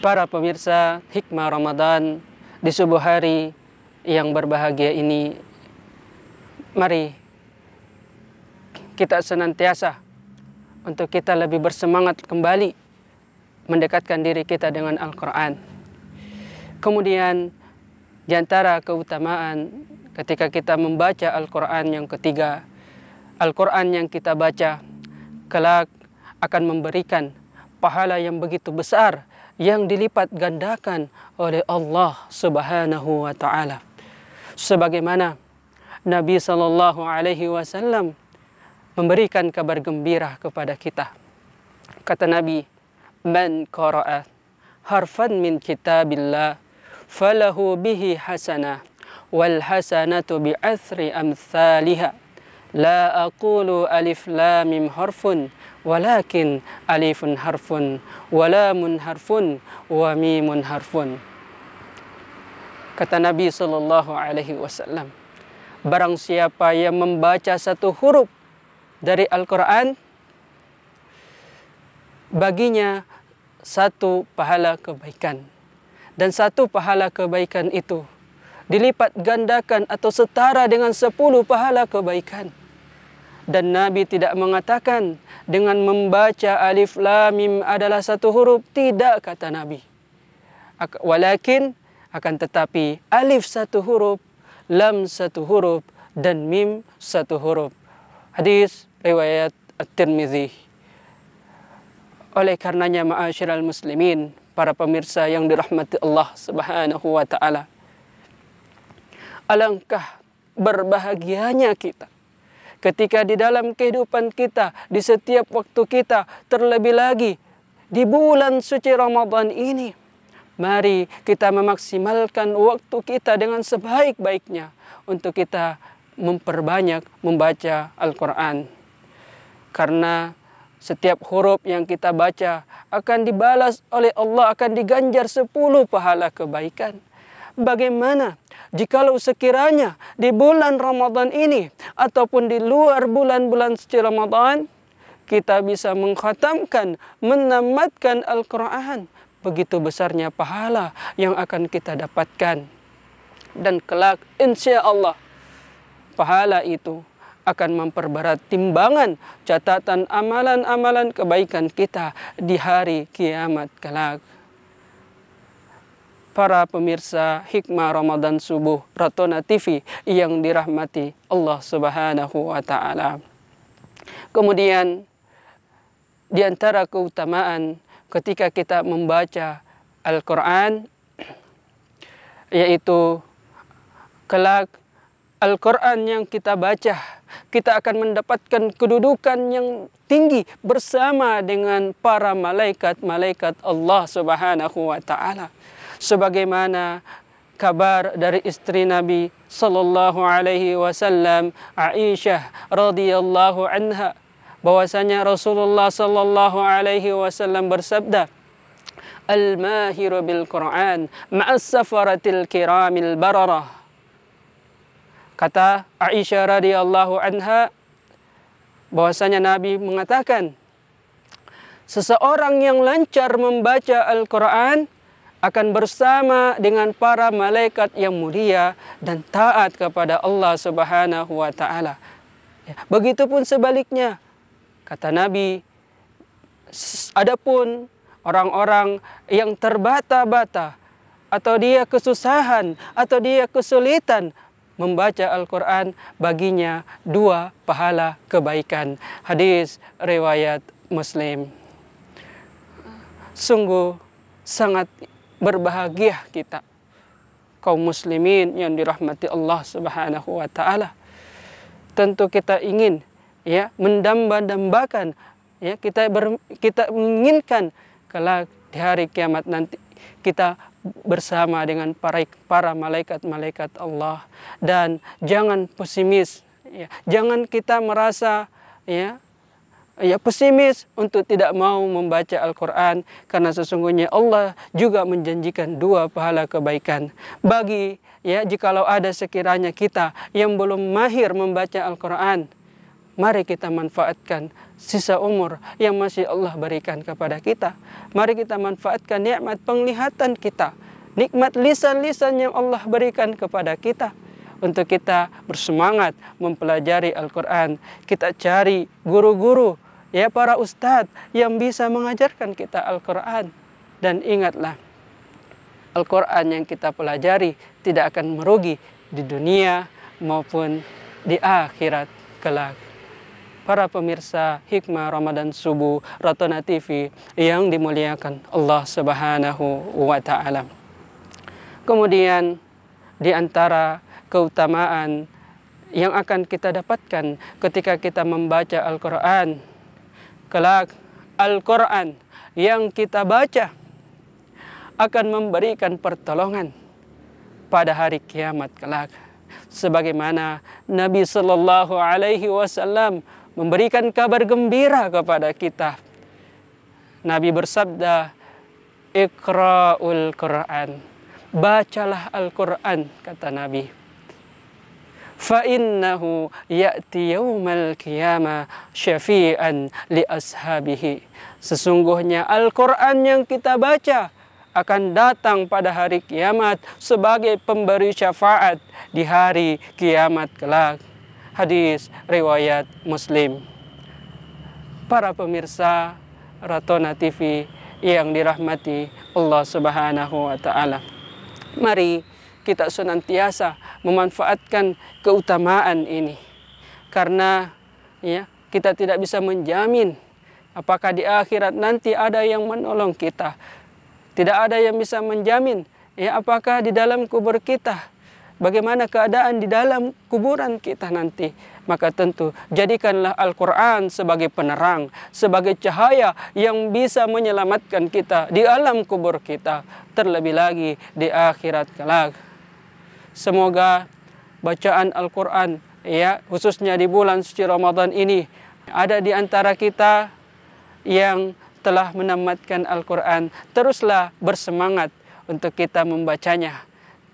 Para pemirsa Hikmah Ramadan, di subuh hari yang berbahagia ini, mari kita senantiasa untuk kita lebih bersemangat kembali mendekatkan diri kita dengan Al-Quran. Kemudian di antara keutamaan ketika kita membaca Al-Quran yang ketiga, Al-Quran yang kita baca kelak akan memberikan pahala yang begitu besar yang dilipat gandakan oleh Allah Subhanahu wa taala. Sebagaimana Nabi sallallahu alaihi wasallam memberikan kabar gembira kepada kita. Kata Nabi, "Man qara'a harfan min kitabillah falahu bihi hasanah wal hasanatu bi athri amsalihha. La aqulu alif lam mim harfun walakin alifun harfun wa lamun harfun wa mimun harfun." Kata Nabi sallallahu alaihi wasallam, barang siapa yang membaca satu huruf dari Al-Quran, baginya satu pahala kebaikan, dan satu pahala kebaikan itu dilipat gandakan atau setara dengan 10 pahala kebaikan. Dan Nabi tidak mengatakan dengan membaca alif lam mim adalah satu huruf. Tidak, kata Nabi. Walakin, akan tetapi alif satu huruf, lam satu huruf, dan mim satu huruf. Hadis riwayat At-Tirmidzi. Oleh karenanya, ma'asyiral muslimin, para pemirsa yang dirahmati Allah Subhanahu wa taala, alangkah berbahagianya kita ketika di dalam kehidupan kita, di setiap waktu kita, terlebih lagi di bulan suci Ramadan ini, mari kita memaksimalkan waktu kita dengan sebaik-baiknya untuk kita memperbanyak membaca Al-Quran. Karena setiap huruf yang kita baca akan dibalas oleh Allah, akan diganjar 10 pahala kebaikan. Bagaimana jikalau sekiranya di bulan Ramadan ini ataupun di luar bulan-bulan suci Ramadan kita bisa mengkhatamkan, menamatkan Al-Quran, begitu besarnya pahala yang akan kita dapatkan. Dan kelak insya Allah pahala itu akan memperberat timbangan catatan amalan-amalan kebaikan kita di hari kiamat kelak. Para pemirsa Hikmah Ramadan Subuh Ratona TV yang dirahmati Allah Subhanahu wa taala. Kemudian di antara keutamaan ketika kita membaca Al-Quran, yaitu kelak Al-Quran yang kita baca, kita akan mendapatkan kedudukan yang tinggi bersama dengan para malaikat-malaikat Allah Subhanahu wa taala. Sebagaimana kabar dari istri Nabi sallallahu alaihi wasallam, Aisyah radhiyallahu anha, bahwasanya Rasulullah sallallahu alaihi wasallam bersabda, "Al-mahiru bil Quran ma'as safaratil kiramil bararah." Kata Aisyah radhiyallahu anha, bahwasanya Nabi mengatakan, seseorang yang lancar membaca Al-Quran akan bersama dengan para malaikat yang mulia dan taat kepada Allah Subhanahu wa taala. Begitupun sebaliknya, kata Nabi, adapun orang-orang yang terbata-bata atau dia kesusahan atau dia kesulitan membaca Al-Quran, baginya 2 pahala kebaikan. Hadis riwayat Muslim. Sungguh sangat berbahagia kita kaum muslimin yang dirahmati Allah Subhanahu wa taala. Tentu kita ingin mendamba-dambakan kita menginginkan kelak di hari kiamat nanti kita bersama dengan para malaikat-malaikat Allah. Dan jangan pesimis, jangan kita merasa pesimis untuk tidak mau membaca Al-Quran, karena sesungguhnya Allah juga menjanjikan 2 pahala kebaikan jikalau ada sekiranya kita yang belum mahir membaca Al-Quran, Mari kita manfaatkan sisa umur yang masih Allah berikan kepada kita. Mari kita manfaatkan nikmat penglihatan kita, nikmat lisan-lisan yang Allah berikan kepada kita, untuk kita bersemangat mempelajari Al-Quran. Kita cari guru-guru, ya, para ustadz yang bisa mengajarkan kita Al-Quran. Dan ingatlah, Al-Quran yang kita pelajari tidak akan merugi di dunia maupun di akhirat kelak. Para pemirsa Hikmah Ramadan Subuh Ratona TV yang dimuliakan Allah Subhanahu wa Ta'ala. Kemudian di antara keutamaan yang akan kita dapatkan ketika kita membaca Al-Quran, kelak Al-Quran yang kita baca akan memberikan pertolongan pada hari kiamat kelak. Sebagaimana Nabi Sallallahu Alaihi Wasallam memberikan kabar gembira kepada kita. Nabi bersabda, "Iqra'ul Quran." Bacalah Al-Quran, kata Nabi. "Fa'innahu ya'ti yawmal qiyamah syafi'an li ashabihi." Sesungguhnya Al-Quran yang kita baca akan datang pada hari kiamat sebagai pemberi syafaat di hari kiamat kelak. Hadis riwayat Muslim. Para pemirsa Ratona TV yang dirahmati Allah Subhanahu wa Ta'ala, mari kita senantiasa memanfaatkan keutamaan ini, karena ya, kita tidak bisa menjamin apakah di akhirat nanti ada yang menolong kita. Tidak ada yang bisa menjamin ya, apakah di dalam kubur kita, bagaimana keadaan di dalam kuburan kita nanti. Maka tentu jadikanlah Al-Quran sebagai penerang, sebagai cahaya yang bisa menyelamatkan kita di alam kubur kita, terlebih lagi di akhirat kelak. Semoga bacaan Al-Quran, ya, khususnya di bulan suci Ramadan ini, ada di antara kita yang telah menamatkan Al-Quran. Teruslah bersemangat untuk kita membacanya.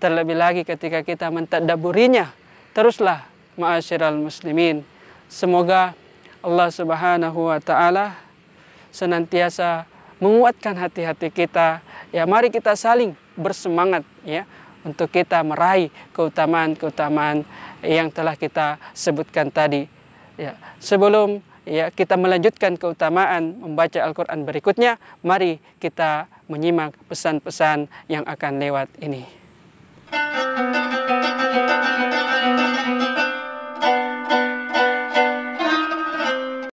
Terlebih lagi ketika kita mentadabburinya, teruslah ma'asyiral muslimin. Semoga Allah Subhanahu wa Ta'ala senantiasa menguatkan hati-hati kita. Ya, mari kita saling bersemangat ya, untuk kita meraih keutamaan-keutamaan yang telah kita sebutkan tadi. Ya, sebelum ya, kita melanjutkan keutamaan membaca Al-Quran berikutnya, mari kita menyimak pesan-pesan yang akan lewat ini.